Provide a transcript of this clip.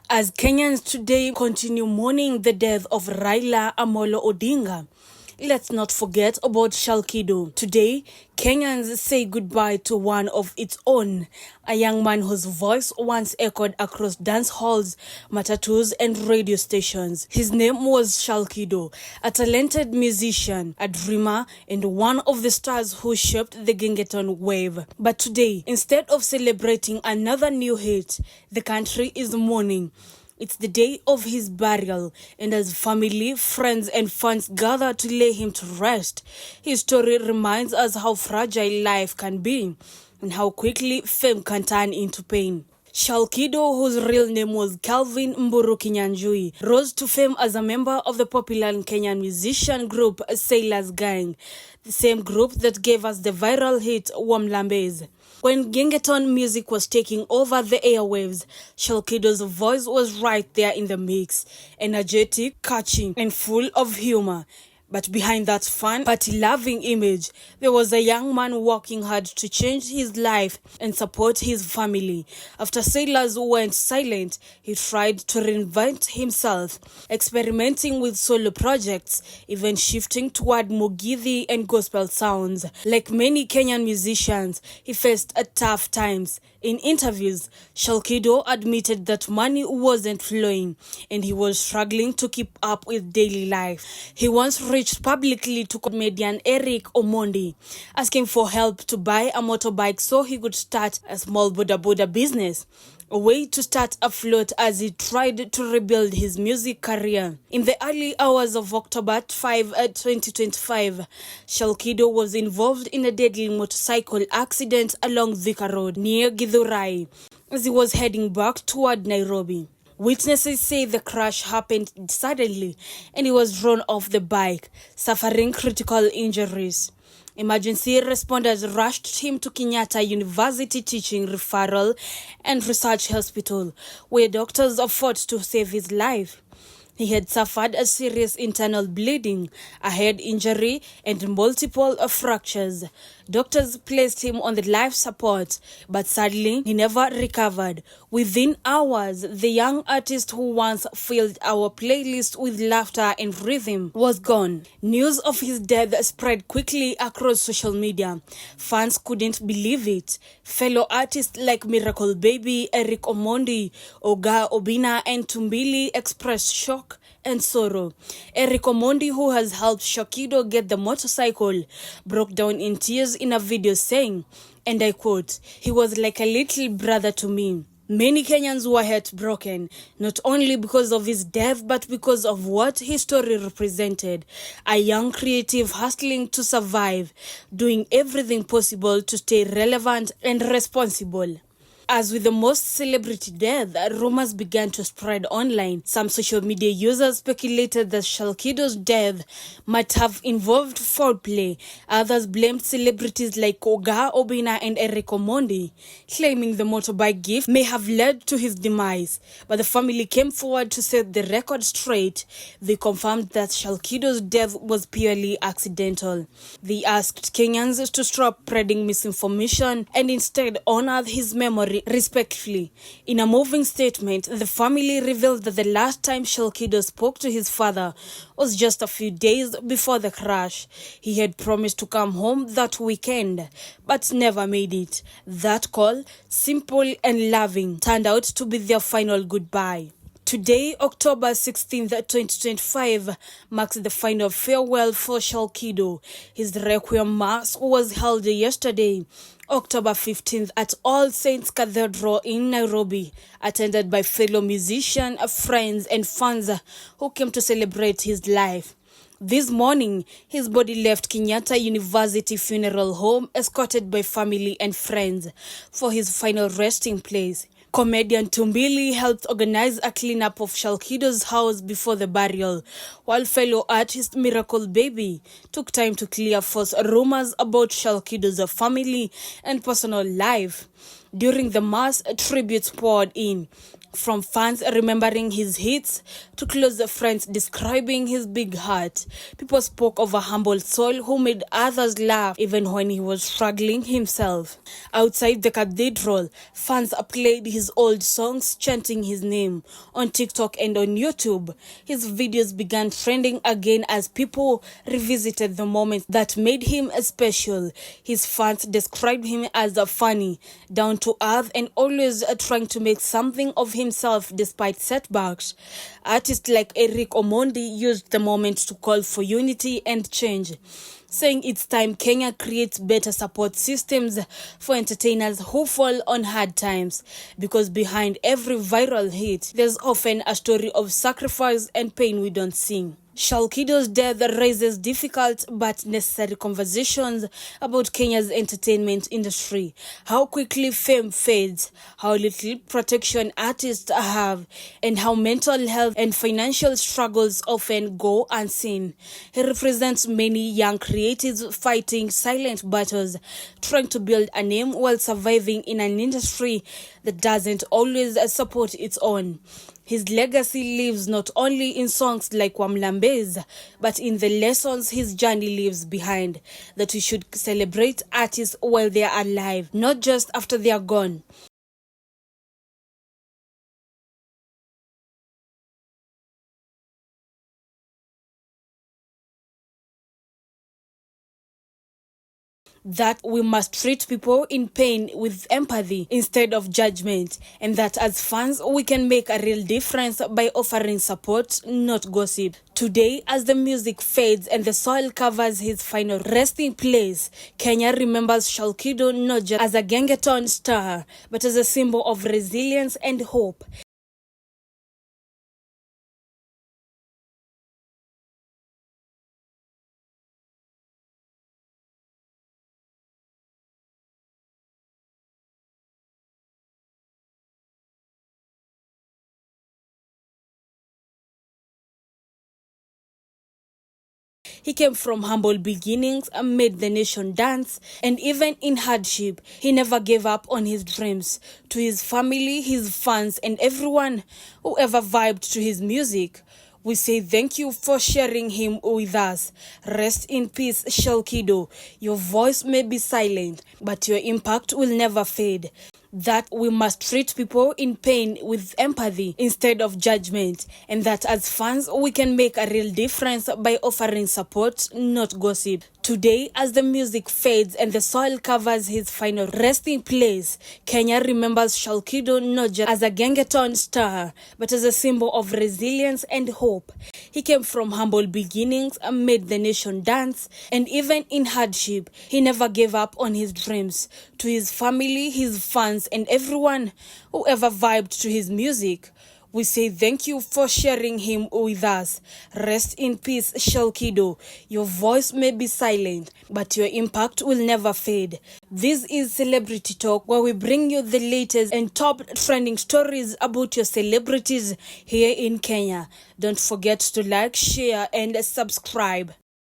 As Kenyans today continue mourning the death of Raila Amolo Odinga, let's not forget about Shalkido. Today, Kenyans say goodbye to one of its own, a young man whose voice once echoed across dance halls, matatus, and radio stations. His name was Shalkido, a talented musician, a dreamer, and one of the stars who shaped the Gengeton wave. But today, instead of celebrating another new hit, the country is mourning. It's the day of his burial, and as family, friends, and fans gather to lay him to rest, his story reminds us how fragile life can be and how quickly fame can turn into pain. Shalkido, whose real name was Calvin Mburu Kinyanjui, rose to fame as a member of the popular Kenyan musician group Sailors Gang, the same group that gave us the viral hit Wamlambez. When Gengeton music was taking over the airwaves, Shalkido's voice was right there in the mix, energetic, catchy, and full of humor. But behind that fun, party-loving image, there was a young man working hard to change his life and support his family. After Sailors went silent, he tried to reinvent himself, experimenting with solo projects, even shifting toward Mugithi and gospel sounds. Like many Kenyan musicians, he faced tough times. In interviews, Shalkido admitted that money wasn't flowing and he was struggling to keep up with daily life. He once reached publicly to comedian Eric Omondi, asking for help to buy a motorbike so he could start a small boda business, a way to start afloat as he tried to rebuild his music career. In the early hours of October 5, 2025, Shalkido was involved in a deadly motorcycle accident along Thika Road near Githurai as he was heading back toward Nairobi. Witnesses say the crash happened suddenly and he was thrown off the bike, suffering critical injuries. Emergency responders rushed him to Kenyatta University Teaching Referral and Research Hospital, where doctors fought to save his life. He had suffered a serious internal bleeding, a head injury, and multiple fractures. Doctors placed him on the life support, but sadly, he never recovered. Within hours, the young artist who once filled our playlist with laughter and rhythm was gone. News of his death spread quickly across social media. Fans couldn't believe it. Fellow artists like Miracle Baby, Eric Omondi, Oga Obina, and Tumbili expressed shock and sorrow. Eric Omondi, who has helped Shalkido get the motorcycle, broke down in tears in a video saying, and I quote, "He was like a little brother to me." Many Kenyans were heartbroken, not only because of his death, but because of what his story represented. A young creative hustling to survive, doing everything possible to stay relevant and responsible. As with the most celebrity death, rumors began to spread online. Some social media users speculated that Shalkido's death might have involved foul play. Others blamed celebrities like Oga Obina and Eric Omondi, claiming the motorbike gift may have led to his demise. But the family came forward to set the record straight. They confirmed that Shalkido's death was purely accidental. They asked Kenyans to stop spreading misinformation and instead honored his memory respectfully. In a moving statement, the family revealed that the last time Shalkido spoke to his father was just a few days before the crash. He had promised to come home that weekend, but never made it. That call, simple and loving, turned out to be their final goodbye. Today, October 16th, 2025, marks the final farewell for Shalkido. His Requiem Mass was held yesterday, October 15th, at All Saints Cathedral in Nairobi, attended by fellow musicians, friends, and fans who came to celebrate his life. This morning, his body left Kenyatta University Funeral Home, escorted by family and friends, for his final resting place. Comedian Tumbili helped organize a cleanup of Shalkido's house before the burial, while fellow artist Miracle Baby took time to clear false rumors about Shalkido's family and personal life. During the mass, tributes poured in. From fans remembering his hits to close friends describing his big heart, people spoke of a humble soul who made others laugh even when he was struggling himself. Outside the cathedral, fans played his old songs chanting his name. On TikTok and on YouTube, his videos began trending again as people revisited the moments that made him special. His fans described him as a funny, down to earth, and always trying to make something of himself despite setbacks. Artists like Eric Omondi used the moment to call for unity and change, saying it's time Kenya creates better support systems for entertainers who fall on hard times, because behind every viral hit, there's often a story of sacrifice and pain we don't see. Shalkido's death raises difficult but necessary conversations about Kenya's entertainment industry. How quickly fame fades, how little protection artists have, and how mental health and financial struggles often go unseen. He represents many young creatives fighting silent battles, trying to build a name while surviving in an industry that doesn't always support its own. His legacy lives not only in songs like Wamlambez, but in the lessons his journey leaves behind, that we should celebrate artists while they are alive, not just after they are gone. That we must treat people in pain with empathy instead of judgment, and that as fans we can make a real difference by offering support, not gossip. Today, as the music fades and the soil covers his final resting place, Kenya remembers Shalkido not just as a Gengeton star, but as a symbol of resilience and hope. He came from humble beginnings and made the nation dance, and even in hardship, he never gave up on his dreams. To his family, his fans, and everyone who ever vibed to his music, we say thank you for sharing him with us. Rest in peace, Shalkido. Your voice may be silent, but your impact will never fade. That we must treat people in pain with empathy instead of judgment, and that as fans we can make a real difference by offering support, not gossip. Today, as the music fades and the soil covers his final resting place, Kenya remembers Shalkido not just as a Gengeton star, but as a symbol of resilience and hope. He came from humble beginnings and made the nation dance, and even in hardship, he never gave up on his dreams. To his family, his fans, and everyone who ever vibed to his music, we say thank you for sharing him with us. Rest in peace, Shalkido. Your voice may be silent, but your impact will never fade. This is Celebrity Talk, where we bring you the latest and top trending stories about your celebrities here in Kenya. Don't forget to like, share, and subscribe.